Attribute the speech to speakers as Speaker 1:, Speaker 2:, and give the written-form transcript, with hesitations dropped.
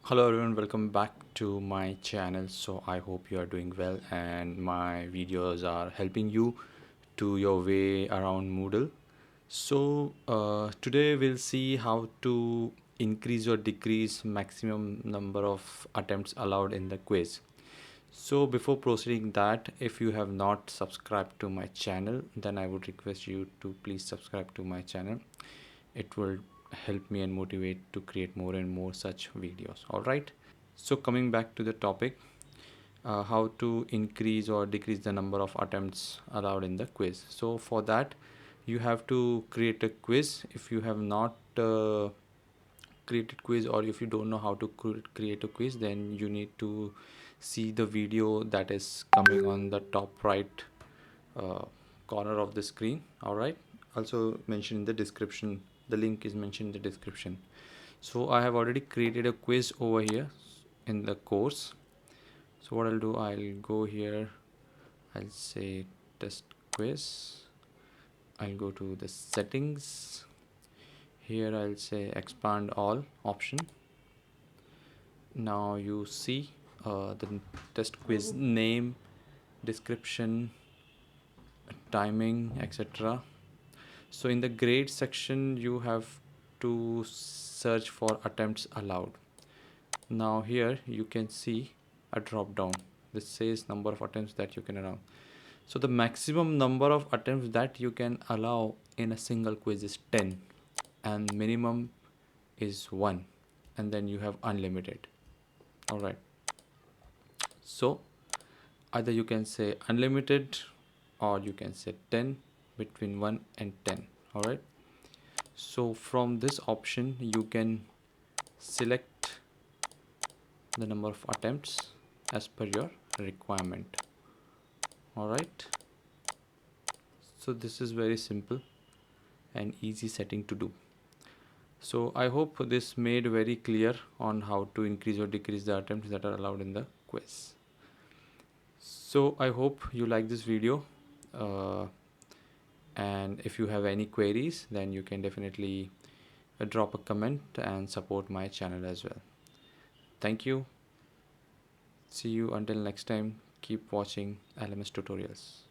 Speaker 1: Hello everyone, welcome back to my channel. So I hope you are doing well and my videos are helping you to your way around Moodle. So today we'll see how to increase or decrease maximum number of attempts allowed in the quiz. So before proceeding that, if you have not subscribed to my channel, then I would request you to please subscribe to my channel. It will help me and motivate to create more and more such videos. All right. So coming back to the topic, how to increase or decrease the number of attempts allowed in the quiz. So for that, you have to create a quiz. If you have not created quiz, or if you don't know how to create a quiz, then you need to see the video that is coming on the top right uh, corner of the screen. All right. Also mentioned in the description. The link is mentioned in the description. So I have already created a quiz over here in the course. So what I'll do, I'll go here, I'll say test quiz, I'll go to the settings. Here I'll say expand all option. Now you see the test quiz name, description, timing, etc. So in the grade section you have to search for attempts allowed. Now here you can see a drop down. This says number of attempts that you can allow. So the maximum number of attempts that you can allow in a single quiz is 10 and minimum is 1, and then you have unlimited. All right. So either you can say unlimited or you can say 10, between 1 and 10. All right. So from this option you can select the number of attempts as per your requirement. All right. So this is very simple and easy setting to do. So I hope this made very clear on how to increase or decrease the attempts that are allowed in the quiz. So I hope you like this video, and if you have any queries, then you can definitely drop a comment and support my channel as well. Thank you. See you until next time. Keep watching LMS tutorials.